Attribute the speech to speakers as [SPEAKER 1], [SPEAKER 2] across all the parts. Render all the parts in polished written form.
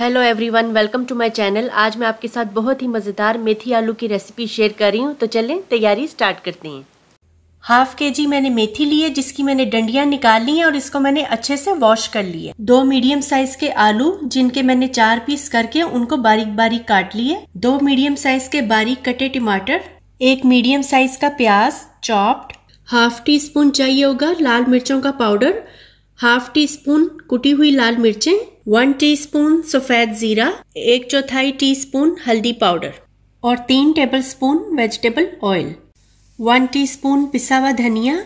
[SPEAKER 1] Hello everyone, welcome to my channel. आज मैं आपके साथ बहुत ही मज़ेदार मेथी आलू की रेसिपी शेयर कर रही हूँ। तो चलें तैयारी स्टार्ट करते हैं। हाफ केजी मैंने मेथी ली है, जिसकी मैंने डंडियां निकाल ली हैं और इसको मैंने अच्छे से वॉश कर लिया। 2 मीडियम साइज के आलू, जिनके मैंने 4 पीस करके उनको बारीक बारीक काट लिए। 2 मीडियम साइज के बारीक कटे टमाटर, 1 मीडियम साइज का प्याज चॉप्ड, हाफ टी स्पून चाहिए होगा लाल मिर्चों का पाउडर, हाफ टी स्पून कुटी हुई लाल मिर्चें, 1 टीस्पून सफेद जीरा, 1/4 टीस्पून हल्दी पाउडर और 3 टेबलस्पून वेजिटेबल ऑयल, 1 टीस्पून पिसा हुआ धनिया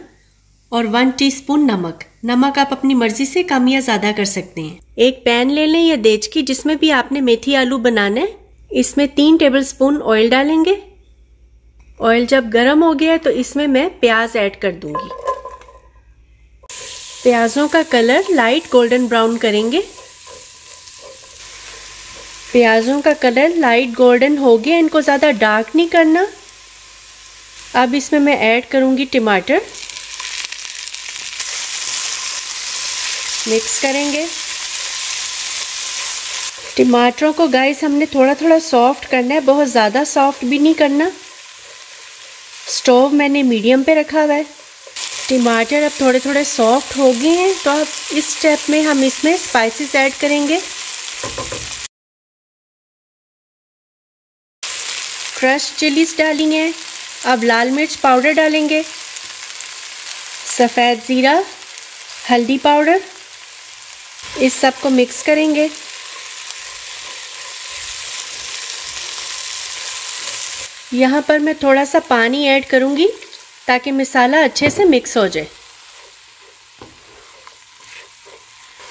[SPEAKER 1] और 1 टीस्पून नमक। नमक आप अपनी मर्जी से कम या ज्यादा कर सकते हैं। एक पैन ले लें या देचकी, जिसमें भी आपने मेथी आलू बनाना है। इसमें 3 टेबलस्पून ऑयल डालेंगे। ऑयल जब गर्म हो गया है तो इसमें मैं प्याज ऐड कर दूंगी। प्याजों का कलर लाइट गोल्डन ब्राउन करेंगे। प्याजों का कलर लाइट गोल्डन हो गया, इनको ज़्यादा डार्क नहीं करना। अब इसमें मैं ऐड करूंगी टमाटर, मिक्स करेंगे। टमाटरों को गाइस हमने थोड़ा थोड़ा सॉफ्ट करना है, बहुत ज़्यादा सॉफ्ट भी नहीं करना। स्टोव मैंने मीडियम पे रखा हुआ है। टमाटर अब थोड़े थोड़े सॉफ्ट हो गए हैं, तो अब इस स्टेप में हम इसमें स्पाइसेस ऐड करेंगे। क्रश चिलीज डालेंगे। अब लाल मिर्च पाउडर डालेंगे, सफ़ेद ज़ीरा, हल्दी पाउडर, इस सब को मिक्स करेंगे। यहाँ पर मैं थोड़ा सा पानी ऐड करूँगी ताकि मसाला अच्छे से मिक्स हो जाए।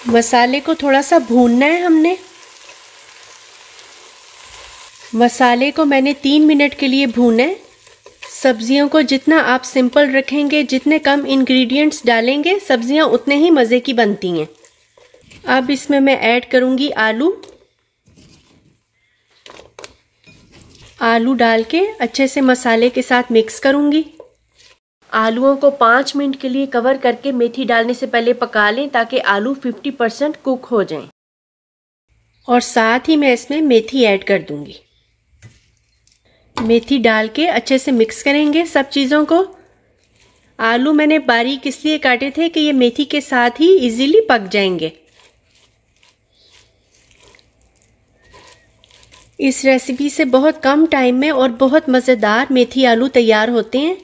[SPEAKER 1] मसाले को थोड़ा सा भूनना है हमने। मसाले को मैंने 3 मिनट के लिए भूना है। सब्जियों को जितना आप सिंपल रखेंगे, जितने कम इंग्रेडिएंट्स डालेंगे, सब्जियां उतने ही मज़े की बनती हैं। अब इसमें मैं ऐड करूंगी आलू। आलू डाल के अच्छे से मसाले के साथ मिक्स करूंगी। आलूओं को 5 मिनट के लिए कवर करके मेथी डालने से पहले पका लें, ताकि आलू 50% कुक हो जाएं। और साथ ही मैं इसमें मेथी ऐड कर दूंगी। मेथी डाल के अच्छे से मिक्स करेंगे सब चीज़ों को। आलू मैंने बारीक इसलिए काटे थे कि ये मेथी के साथ ही इजीली पक जाएंगे। इस रेसिपी से बहुत कम टाइम में और बहुत मज़ेदार मेथी आलू तैयार होते हैं।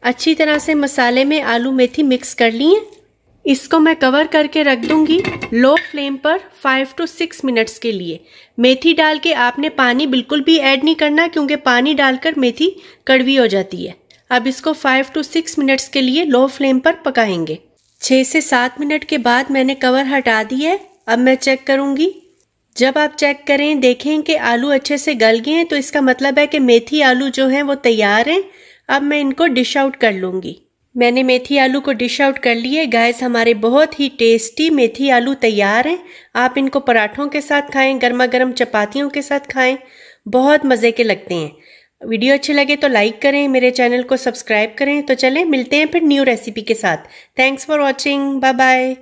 [SPEAKER 1] अच्छी तरह से मसाले में आलू मेथी मिक्स कर लिए। इसको मैं कवर करके रख दूंगी लो फ्लेम पर 5 to 6 मिनट्स के लिए। मेथी डाल के आपने पानी बिल्कुल भी ऐड नहीं करना, क्योंकि पानी डालकर मेथी कड़वी हो जाती है। अब इसको 5 to 6 मिनट्स के लिए लो फ्लेम पर पकाएंगे। 6 से 7 मिनट के बाद मैंने कवर हटा दिया है। अब मैं चेक करूंगी। जब आप चेक करें, देखें कि आलू अच्छे से गल गए हैं, तो इसका मतलब है कि मेथी आलू जो हैं वो तैयार हैं। अब मैं इनको डिश आउट कर लूँगी। मैंने मेथी आलू को डिश आउट कर लिए। गाइस, हमारे बहुत ही टेस्टी मेथी आलू तैयार हैं। आप इनको पराठों के साथ खाएं, गर्मा गर्म चपातियों के साथ खाएं, बहुत मज़े के लगते हैं। वीडियो अच्छे लगे तो लाइक करें, मेरे चैनल को सब्सक्राइब करें। तो चलें मिलते हैं फिर न्यू रेसिपी के साथ। Thanks for watching, bye bye.